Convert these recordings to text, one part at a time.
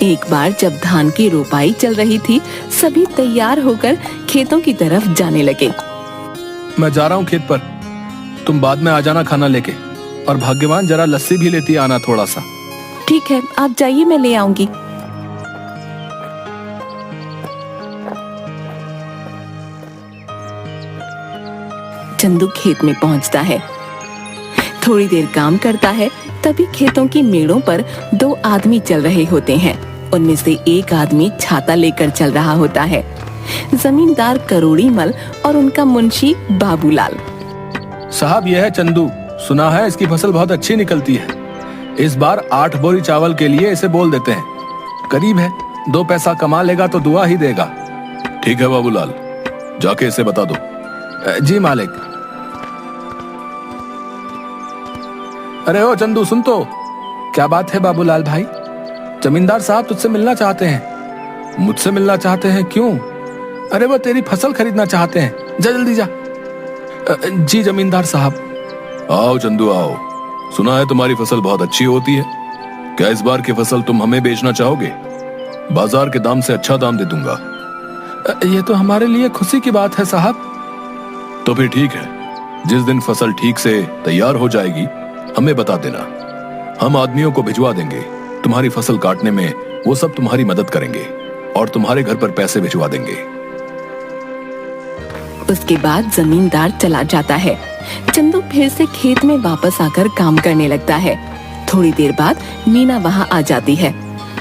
एक बार जब धान की रोपाई चल रही थी, सभी तैयार होकर खेतों की तरफ जाने लगे। मैं जा रहा हूँ खेत पर, तुम बाद में आ जाना खाना लेके। और भाग्यवान जरा लस्सी भी लेती आना थोड़ा सा। ठीक है, आप जाइए, मैं ले आऊंगी। चंदू खेत में पहुंचता है, थोड़ी देर काम करता है, तभी खेतों की मेड़ों पर दो आदमी चल रहे होते हैं। उनमें से एक आदमी छाता लेकर चल रहा होता है, जमींदार करोड़ी मल और उनका मुंशी बाबूलाल। साहब, यह है चंदू, सुना है इसकी फसल बहुत अच्छी निकलती है। इस बार 8 बोरी चावल के लिए इसे बोल देते हैं। करीब है, 2 पैसा कमा लेगा तो दुआ ही देगा। ठीक है बाबूलाल, जाके इसे बता दो। जी मालिक। अरे ओ चंदू, सुन तो। क्या बात है बाबूलाल भाई? जमींदार साहब तुझसे मिलना चाहते हैं। मुझसे मिलना चाहते हैं? क्यों? अरे वो तेरी फसल खरीदना चाहते हैं, जा जल्दी जा। जी जमींदार साहब। आओ चंदू आओ, सुना है तुम्हारी फसल बहुत अच्छी होती है। क्या इस बार की फसल तुम हमें बेचना चाहोगे? बाजार के दाम से अच्छा दाम दे दूंगा। ये तो हमारे लिए खुशी की बात है साहब। तो फिर ठीक है, जिस दिन फसल ठीक से तैयार हो जाएगी हमें बता देना, हम आदमियों को भिजवा देंगे। तुम्हारी फसल काटने में वो सब तुम्हारी मदद करेंगे और तुम्हारे घर पर पैसे भिजवा देंगे। उसके बाद जमींदार चला जाता है। चंदू फिर से खेत में वापस आकर काम करने लगता है। थोड़ी देर बाद मीना वहाँ आ जाती है।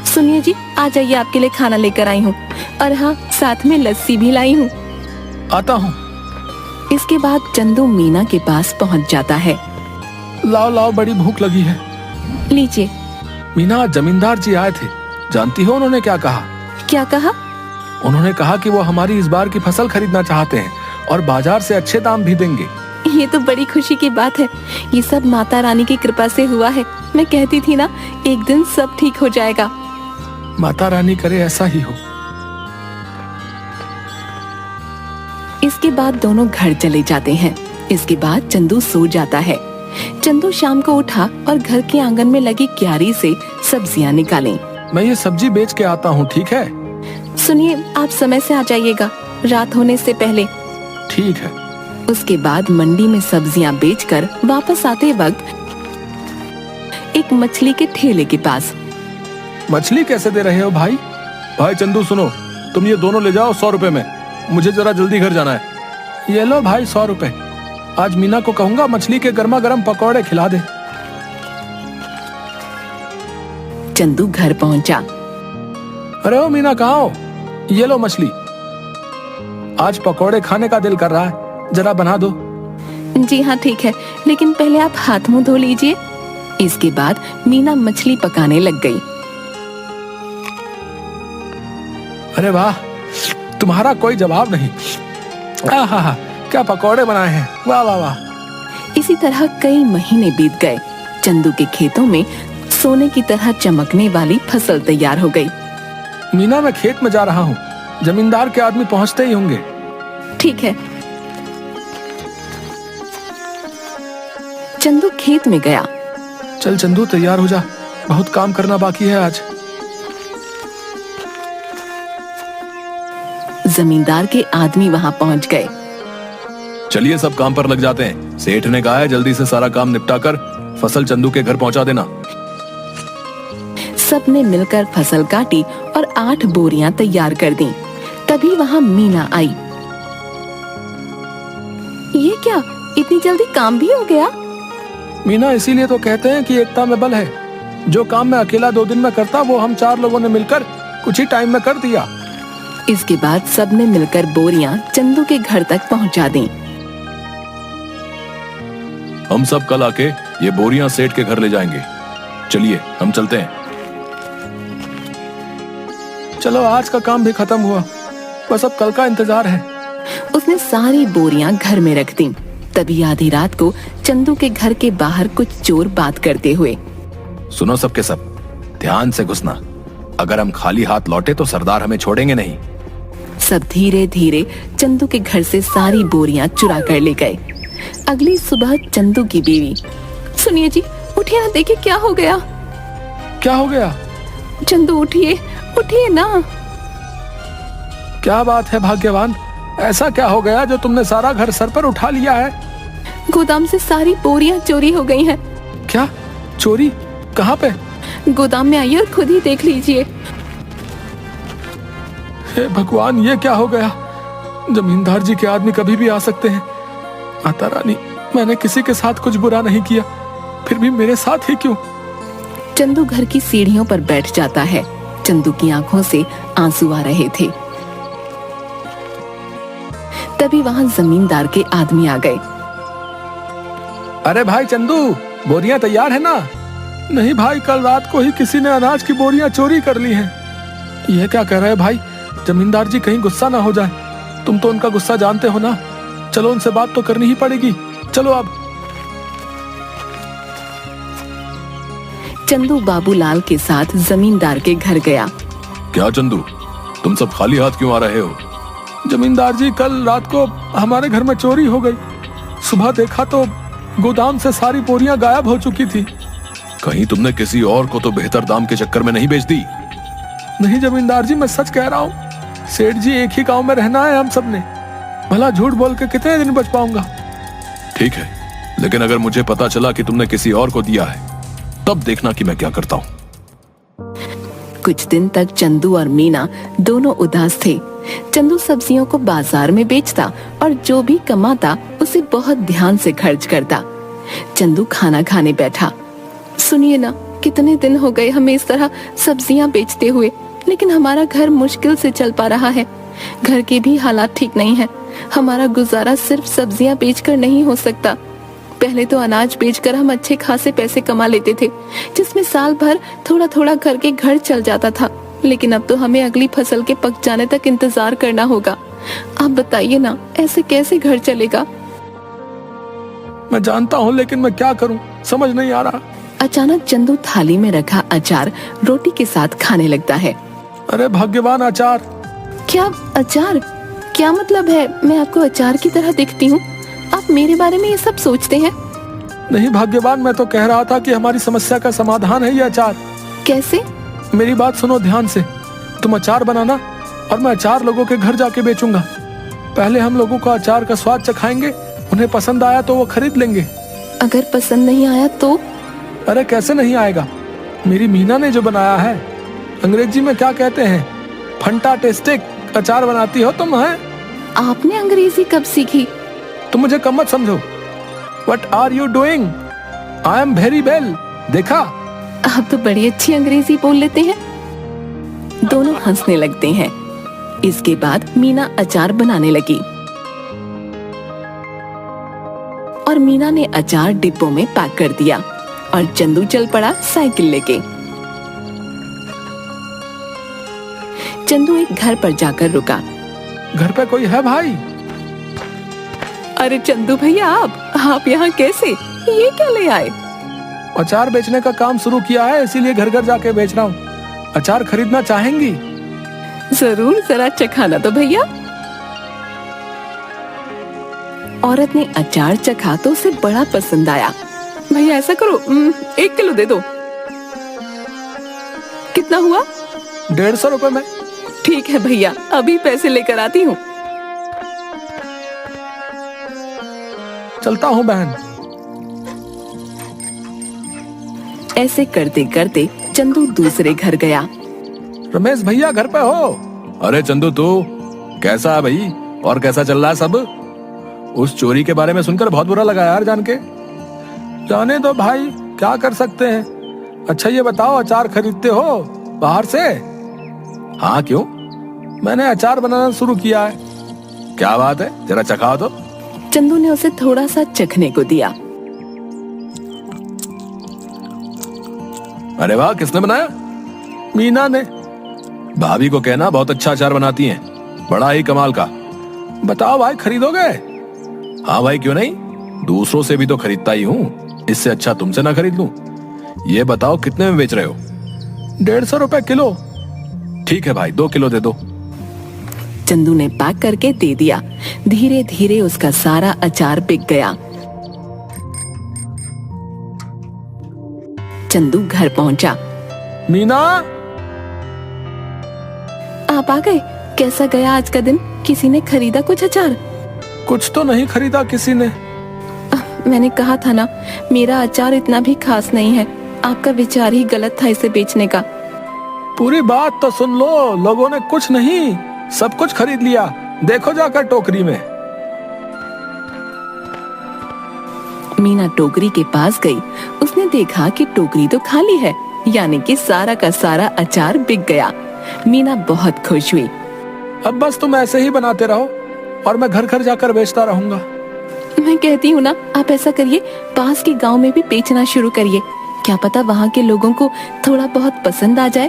सुनिए जी, आ जाइए, आपके लिए खाना लेकर आई हूँ, और हाँ, साथ में लस्सी भी लाई हूँ। आता हूँ। इसके बाद चंदू मीना के पास पहुँच जाता है। लाओ लाओ, बड़ी भूख लगी है। लीजिए। मीना, जमींदार जी आए थे, जानती हो उन्होंने क्या कहा? क्या कहा? उन्होंने कहा कि वो हमारी इस बार की फसल खरीदना चाहते हैं और बाजार से अच्छे दाम भी देंगे। ये तो बड़ी खुशी की बात है। ये सब माता रानी की कृपा से हुआ है। मैं कहती थी ना, एक दिन सब ठीक हो जाएगा। माता रानी करे ऐसा ही हो। इसके बाद दोनों घर चले जाते हैं। इसके बाद चंदू सो जाता है। चंदू शाम को उठा और घर के आंगन में लगी क्यारी से सब्जियां निकाली। मैं ये सब्जी बेच के आता हूँ, ठीक है? सुनिए, आप समय से आ जाइएगा, रात होने से पहले। ठीक है। उसके बाद मंडी में सब्जियां बेचकर वापस आते वक्त एक मछली के ठेले के पास। मछली कैसे दे रहे हो भाई? भाई चंदू सुनो, तुम ये दोनों ले जाओ 100 रुपए में, मुझे जरा जल्दी घर जाना है। ये लो भाई 100 रुपए। आज मीना को कहूंगा मछली के गर्मा गर्म पकौड़े खिला दे। चंदू घर पहुंचा। अरे ओ मीना, कहाँ हो? ये लो मछली। आज पकौड़े खाने का दिल कर रहा है, जरा बना दो। जी हाँ ठीक है, लेकिन पहले आप हाथ मुंह धो लीजिए। इसके बाद मीना मछली पकाने लग गई। अरे वाह, तुम्हारा कोई जवाब नहीं। आहा, क्या पकौड़े बनाए हैं, वाह वाह वाह। इसी तरह कई महीने बीत गए। चंदू के खेतों में सोने की तरह चमकने वाली फसल तैयार हो गई। मीना, मैं खेत में जा रहा हूँ, जमींदार के आदमी पहुँचते ही होंगे। ठीक है। चंदू खेत में गया। चल चंदू, तैयार हो जा, बहुत काम करना बाकी है आज। जमींदार के आदमी वहाँ पहुँच गए। चलिए सब काम पर लग जाते हैं। सेठ ने कहा है जल्दी से सारा काम निपटाकर फसल चंदू के घर पहुंचा देना। सबने मिलकर फसल काटी और 8 बोरियां तैयार कर दी। तभी वहाँ मीना आई। ये क्या, इतनी जल्दी काम भी हो गया? मीना, इसीलिए तो कहते हैं कि एकता में बल है। जो काम मैं अकेला 2 दिन में करता, वो हम 4 लोगों ने मिलकर कुछ ही टाइम में कर दिया। इसके बाद सबने मिलकर बोरियां चंदू के घर तक पहुंचा दी। हम सब कल आके ये बोरियां सेठ के घर ले जाएंगे। चलिए हम चलते हैं। चलो, आज का काम भी खत्म हुआ, बस अब कल का इंतजार है। उसने सारी बोरियां घर में रख दी। तभी आधी रात को चंदू के घर के बाहर कुछ चोर बात करते हुए। सुनो सबके सब, ध्यान से घुसना। अगर हम खाली हाथ लौटे तो सरदार हमें छोड़ेंगे नहीं। सब धीरे धीरे चंदू के घर से सारी बोरियां चुरा कर ले गए। अगली सुबह चंदू की बीवी, सुनिए जी, उठिए ना, देखिए क्या हो गया। क्या हो गया? चंदू उठिए, उठिए ना। क्या बात है भाग्यवान, ऐसा क्या हो गया जो तुमने सारा घर सर पर उठा लिया है? गोदाम से सारी बोरियां चोरी हो गई हैं। क्या चोरी? कहाँ पे? गोदाम में आइए और खुद ही देख लीजिए। हे भगवान, ये क्या हो गया? जमींदार जी के आदमी कभी भी आ सकते हैं। माता रानी, मैंने किसी के साथ कुछ बुरा नहीं किया, फिर भी मेरे साथ ही क्यों? चंदू घर की सीढ़ियों पर बैठ जाता है। चंदू की आंखों से आंसू आ रहे थे। तभी वहां जमींदार के आदमी आ गए। अरे भाई चंदू, बोरियां तैयार है ना? नहीं भाई, कल रात को ही किसी ने अनाज की बोरियां चोरी कर ली हैं। यह क्या कह रहे हैं भाई? जमींदार जी कहीं गुस्सा ना हो जाए। तुम तो उनका गुस्सा जानते हो ना। चलो उनसे बात तो करनी ही पड़ेगी। चलो अब। चंदू बाबूलाल के साथ जमींदार के घर गया। क्या चंदू, तुम सब खाली हाथ क्यों आ रहे हो? जमींदार जी, कल रात को हमारे घर में चोरी हो गई। सुबह देखा तो गोदाम से सारी बोरियां गायब हो चुकी थी। कहीं तुमने किसी और को तो बेहतर दाम के चक्कर में नहीं बेच दी? नहीं जमींदार जी, मैं सच कह रहा हूँ। सेठ जी, एक ही गांव में रहना है हम सब ने। भला झूठ बोल के कितने दिन बच पाऊंगा? ठीक है, लेकिन अगर मुझे पता चला कि तुमने किसी और को दिया है, तब देखना कि मैं क्या करता हूँ। कुछ दिन तक चंदू और मीना दोनों उदास थे। चंदू सब्जियों को बाजार में बेचता और जो भी कमाता उसे बहुत ध्यान से खर्च करता। चंदू खाना खाने बैठा। सुनिए ना, कितने दिन हो गए हमें इस तरह सब्जियां बेचते हुए, लेकिन हमारा घर मुश्किल से चल पा रहा है। घर के भी हालात ठीक नहीं है। हमारा गुजारा सिर्फ सब्जियां बेचकर नहीं हो सकता। पहले तो अनाज बेचकर हम अच्छे खासे पैसे कमा लेते थे, जिसमें साल भर थोड़ा थोड़ा करके घर चल जाता था। लेकिन अब तो हमें अगली फसल के पक जाने तक इंतजार करना होगा। आप बताइए ना, ऐसे कैसे घर चलेगा? मैं जानता हूँ, लेकिन मैं क्या करूँ, समझ नहीं आ रहा। अचानक चंदू थाली में रखा अचार रोटी के साथ खाने लगता है। अरे भाग्यवान, अचार! क्या अचार? क्या मतलब है? मैं आपको अचार की तरह दिखती हूँ? आप मेरे बारे में ये सब सोचते हैं? नहीं भाग्यवान, मैं तो कह रहा था कि हमारी समस्या का समाधान है ये अचार। कैसे? मेरी बात सुनो ध्यान से। तुम अचार बनाना और मैं अचार लोगों के घर जाके बेचूंगा। पहले हम लोगों को अचार का स्वाद चखाएंगे, उन्हें पसंद आया तो वो खरीद लेंगे। अगर पसंद नहीं आया तो? अरे कैसे नहीं आएगा? मेरी मीना ने जो बनाया है, अंग्रेजी में क्या कहते हैं, फंटास्टिक अचार बनाती हो तुम। है आपने अंग्रेजी कब सीखी? तुम मुझे कम मत समझो। What are you doing? I am very well. देखा? आप तो बड़ी अच्छी अंग्रेजी बोल लेते हैं। दोनों हंसने लगते हैं। इसके बाद मीना अचार बनाने लगी और मीना ने अचार डिब्बों में पैक कर दिया और चंदू चल पड़ा साइकिल लेके। चंदू एक घर पर जाकर रुका। घर पे कोई है भाई? अरे चंदू भैया, आप यहाँ कैसे? ये क्या ले आए? अचार बेचने का काम शुरू किया है, इसीलिए घर घर जाके बेच रहा हूँ। अचार खरीदना चाहेंगी? जरूर, जरा चखाना तो भैया। औरत ने अचार चखा तो उसे बड़ा पसंद आया। भैया ऐसा करो, 1 किलो दे दो। कितना हुआ? 150 रुपए में। ठीक है भैया, अभी पैसे लेकर आती हूँ। चलता हूँ बहन। ऐसे करते करते चंदू दूसरे घर गया। रमेश भैया घर पे हो? अरे चंदू, तू कैसा है भाई? और कैसा चल रहा है सब? उस चोरी के बारे में सुनकर बहुत बुरा लगा यार जान के। जाने दो भाई, क्या कर सकते हैं। अच्छा ये बताओ, अचार खरीदते हो बाहर से? हाँ क्यों? मैंने अचार बनाना शुरू किया है। क्या बात है, जरा चखाओ तो। चंदू ने उसे थोड़ा सा चखने को दिया। अरे वाह, किसने बनाया? मीना ने। भाभी को कहना बहुत अच्छा अचार बनाती हैं, बड़ा ही कमाल का। बताओ भाई, खरीदोगे? हाँ भाई, क्यों नहीं, दूसरों से भी तो खरीदता ही हूँ, इससे अच्छा तुमसे ना खरीद लूं। ये बताओ कितने में बेच रहे हो? 150 रुपए किलो। ठीक है भाई, 2 किलो दे दो। चंदू ने पैक करके दे दिया। धीरे धीरे उसका सारा अचार बिक गया। चंदू घर पहुंचा। मीना, आप आ गए। कैसा गया आज का दिन? किसी ने खरीदा कुछ अचार? कुछ तो नहीं खरीदा किसी ने। मैंने कहा था ना, मेरा अचार इतना भी खास नहीं है। आपका विचार ही गलत था इसे बेचने का। पूरी बात तो सुन लो। लोगों ने कुछ नहीं, सब कुछ खरीद लिया। देखो जाकर टोकरी में। मीना टोकरी के पास गई। उसने देखा कि टोकरी तो खाली है, यानी कि सारा का सारा अचार बिक गया। मीना बहुत खुश हुई। अब बस तुम ऐसे ही बनाते रहो और मैं घर घर जाकर बेचता रहूंगा। मैं कहती हूँ ना, आप ऐसा करिए, पास के गांव में भी बेचना शुरू करिए। क्या पता वहाँ के लोगों को थोड़ा बहुत पसंद आ जाए।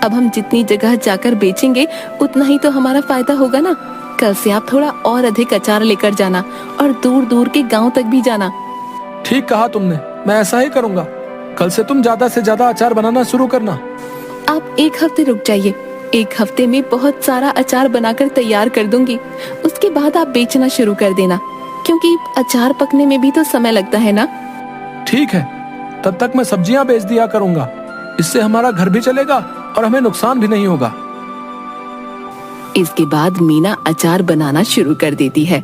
अब हम जितनी जगह जाकर बेचेंगे उतना ही तो हमारा फायदा होगा ना। कल से आप थोड़ा और अधिक अचार लेकर जाना और दूर दूर के गांव तक भी जाना। ठीक कहा तुमने, मैं ऐसा ही करूंगा। कल से तुम ज्यादा से ज्यादा अचार बनाना शुरू करना। आप एक हफ्ते रुक जाइए। एक हफ्ते में बहुत सारा अचार बनाकर तैयार कर दूंगी। उसके बाद आप बेचना शुरू कर देना, क्योंकि अचार पकने में भी तो समय लगता है ना। ठीक है, तब तक मैं सब्जियां बेच दिया करूंगा। इससे हमारा घर भी चलेगा और हमें नुकसान भी नहीं होगा। इसके बाद मीना अचार बनाना शुरू कर देती है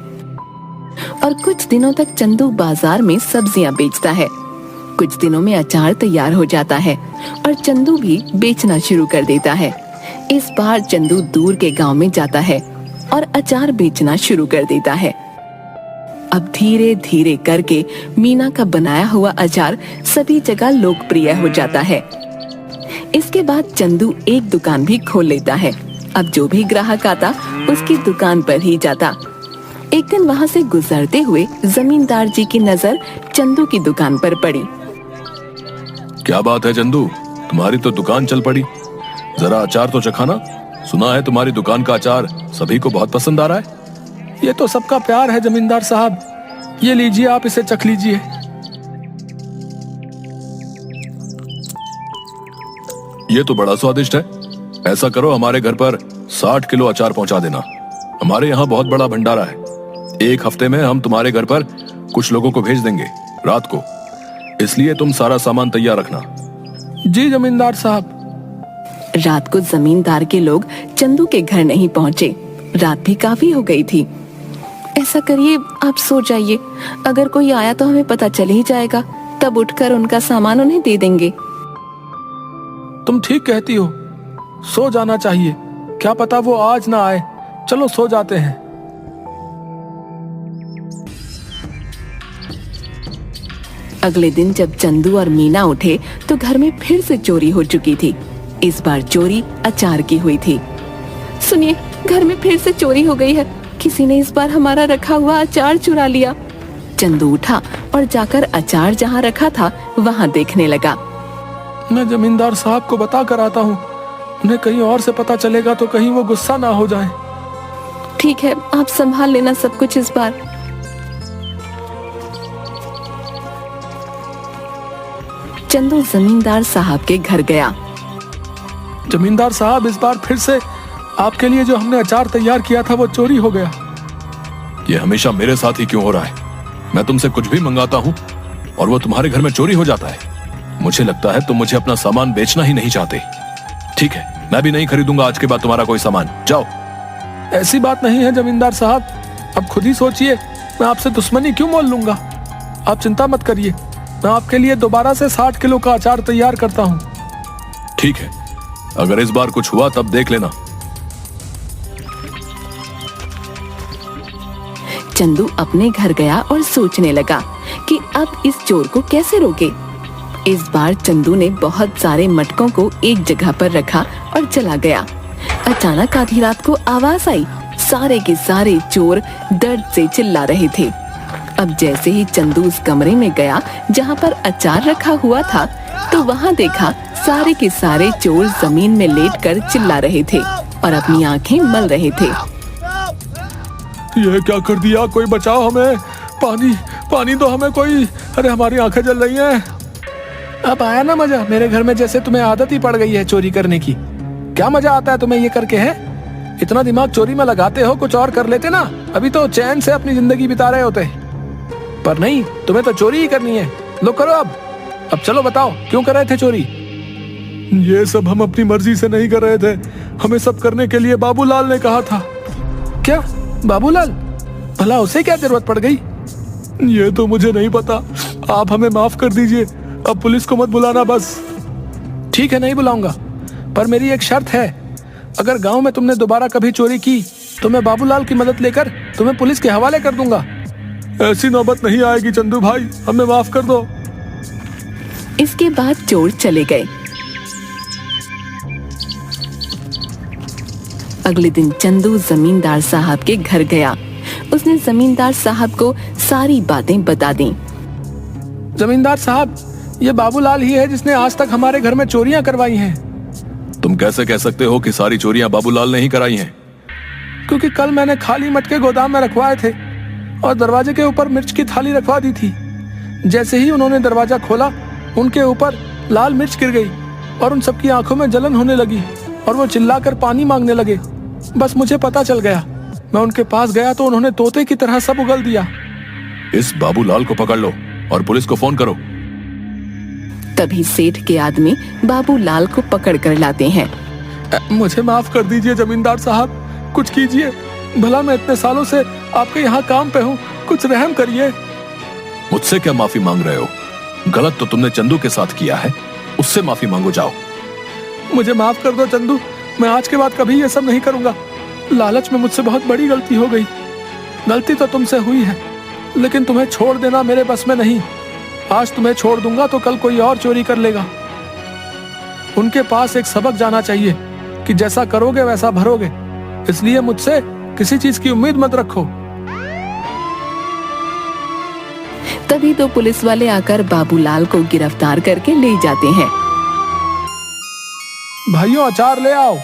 और कुछ दिनों तक चंदू बाजार में सब्जियां बेचता है। कुछ दिनों में अचार तैयार हो जाता है और चंदू भी बेचना शुरू कर देता है। इस बार चंदू दूर के गांव में जाता है और अचार बेचना शुरू कर देता है। अब धीरे धीरे करके मीना का बनाया हुआ अचार सभी जगह लोकप्रिय हो जाता है। इसके बाद चंदू एक दुकान भी खोल लेता है। अब जो भी ग्राहक आता उसकी दुकान पर ही जाता। एक दिन वहाँ से गुजरते हुए जमींदार जी की नजर चंदू की दुकान पर पड़ी। क्या बात है चंदू, तुम्हारी तो दुकान चल पड़ी। जरा अचार तो चखाना। सुना है तुम्हारी दुकान का अचार सभी को बहुत पसंद आ रहा है। ये तो सबका प्यार है जमींदार साहब। ये लीजिए, आप इसे चख लीजिए। ये तो बड़ा स्वादिष्ट है। ऐसा करो, हमारे घर पर 60 किलो अचार पहुंचा देना। हमारे यहाँ बहुत बड़ा भंडारा है। एक हफ्ते में हम तुम्हारे घर पर कुछ लोगों को भेज देंगे रात को, इसलिए तुम सारा सामान तैयार रखना। जी जमींदार साहब। रात को जमींदार के लोग चंदू के घर नहीं पहुँचे। रात भी काफी हो गई थी। ऐसा करिए, आप सो जाइए। अगर कोई आया तो हमें पता चल ही जाएगा, तब उठकर उनका सामान उन्हें दे देंगे। तुम ठीक कहती हो, सो जाना चाहिए। क्या पता वो आज ना आए। चलो सो जाते हैं। अगले दिन जब चंदू और मीना उठे तो घर में फिर से चोरी हो चुकी थी। इस बार चोरी अचार की हुई थी। सुनिए, घर में फिर से चोरी हो गई है। किसी ने इस बार हमारा रखा हुआ अचार चुरा लिया। चंदू उठा और जाकर अचार जहाँ रखा था वहाँ देखने लगा। मैं जमींदार साहब को बता कर आता हूँ। उन्हें कहीं और से पता चलेगा तो कहीं वो गुस्सा ना हो जाए। ठीक है, आप संभाल लेना सब कुछ इस बार। चंदू जमींदार साहब के घर गया। जमींदार साहब, इस बार फिर से आपके लिए जो हमने अचार तैयार किया था वो चोरी हो गया। ये हमेशा मेरे साथ ही क्यों हो रहा है? मैं तुमसे कुछ भी मंगाता हूँ और वो तुम्हारे घर में चोरी हो जाता है। मुझे लगता है तुम मुझे अपना सामान बेचना ही नहीं चाहते। ठीक है, मैं भी नहीं खरीदूंगा आज के बाद तुम्हारा कोई सामान। जाओ। ऐसी बात नहीं है जमींदार साहब, अब खुद ही सोचिए, मैं आपसे दुश्मनी क्यों मोल लूंगा। आप चिंता मत करिए, मैं आपके लिए दोबारा से 60 किलो का अचार तैयार करता हूँ। ठीक है, अगर इस बार कुछ हुआ तब देख लेना। चंदू अपने घर गया और सोचने लगा कि अब इस चोर को कैसे रोके। इस बार चंदू ने बहुत सारे मटकों को एक जगह पर रखा और चला गया। अचानक आधी रात को आवाज आई। सारे के सारे चोर दर्द से चिल्ला रहे थे। अब जैसे ही चंदू उस कमरे में गया जहाँ पर अचार रखा हुआ था, तो वहाँ देखा सारे के सारे चोर जमीन में लेटकर चिल्ला रहे थे और अपनी आंखें मल रहे थे। ये क्या कर दिया? कोई बचाओ हमें। पानी पानी दो हमें कोई। अरे हमारी आंखें जल रही हैं। अब आया ना मजा? मेरे घर में जैसे तुम्हें आदत ही पड़ गई है चोरी करने की। क्या मजा आता है तुम्हें ये करके? है इतना दिमाग चोरी में लगाते हो, कुछ और कर लेते ना, अभी तो चैन से अपनी जिंदगी बिता रहे होते। पर नहीं, तुम्हें तो चोरी ही करनी है। लो करो अब चलो बताओ, क्यों कर रहे थे चोरी? ये सब हम अपनी मर्जी से नहीं कर रहे थे। हमें सब करने के लिए बाबूलाल ने कहा था। क्या बाबूलाल? भला उसे क्या जरूरत पड़ गई? ये तो मुझे नहीं पता। आप हमें माफ कर दीजिए, अब पुलिस को मत बुलाना बस। ठीक है, नहीं बुलाऊंगा, पर मेरी एक शर्त है। अगर गांव में तुमने दोबारा कभी चोरी की तो मैं बाबूलाल की मदद लेकर तुम्हें पुलिस के हवाले कर दूंगा। ऐसी नौबत नहीं आएगी चंदू भाई, हमें माफ कर दो। इसके बाद चोर चले गए। अगले दिन चंदू जमींदार साहब के घर गया। उसने जमींदार साहब को सारी बातें बता दी। जमींदार साहब, ये बाबूलाल ही है जिसने आज तक हमारे घर में चोरियां करवाई हैं। तुम कैसे कह सकते हो कि सारी चोरियां बाबूलाल ने ही कराई हैं? क्योंकि कल मैंने खाली मटके गोदाम में रखवाए थे और दरवाजे के ऊपर मिर्च की थाली रखवा दी थी। जैसे ही उन्होंने दरवाजा खोला, उनके ऊपर लाल मिर्च गिर गई और उन सबकी आंखों में जलन होने लगी और वो चिल्लाकर पानी मांगने लगे। बस मुझे पता चल गया। मैं उनके पास गया तो उन्होंने तोते की तरह सब उगल दिया। इस बाबूलाल को पकड़ लो और पुलिस को फोन करो। तभी सेठ के आदमी बाबूलाल को पकड़ कर लाते हैं। मुझे माफ कर दीजिए जमींदार साहब, कुछ कीजिए। भला मैं इतने सालों से आपके यहाँ काम पे हूँ, कुछ रहम करिए। मुझसे क्या माफी मांग रहे हो? गलत तो तुमने चंदू के साथ किया है, उससे माफी मांगो जाओ। मुझे माफ कर दो चंदू, मैं आज के बाद कभी ये सब नहीं करूंगा। लालच में मुझसे बहुत बड़ी गलती हो गई। गलती तो तुमसे हुई है, लेकिन तुम्हें छोड़ देना मेरे बस में नहीं। आज तुम्हें छोड़ दूंगा तो कल कोई और चोरी कर लेगा। उनके पास एक सबक जाना चाहिए कि जैसा करोगे वैसा भरोगे। इसलिए मुझसे किसी चीज की उम्मीद मत रखो। तभी तो पुलिस वाले आकर बाबूलाल को गिरफ्तार करके ले जाते हैं। भाइयों, अचार ले आओ।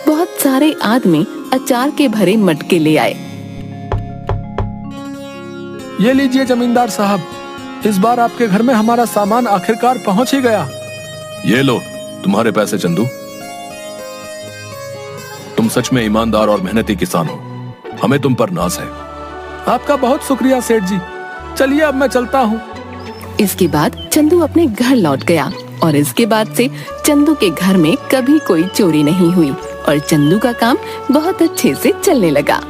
बहुत सारे आदमी अचार के भरे मटके ले आए। ये लीजिए जमींदार साहब, इस बार आपके घर में हमारा सामान आखिरकार पहुंच ही गया। ये लो तुम्हारे पैसे चंदू। तुम सच में ईमानदार और मेहनती किसान हो, हमें तुम पर नाज है। आपका बहुत शुक्रिया सेठ जी। चलिए अब मैं चलता हूँ। इसके बाद चंदू अपने घर लौट गया और इसके बाद से चंदू के घर में कभी कोई चोरी नहीं हुई और चंदू का काम बहुत अच्छे से चलने लगा।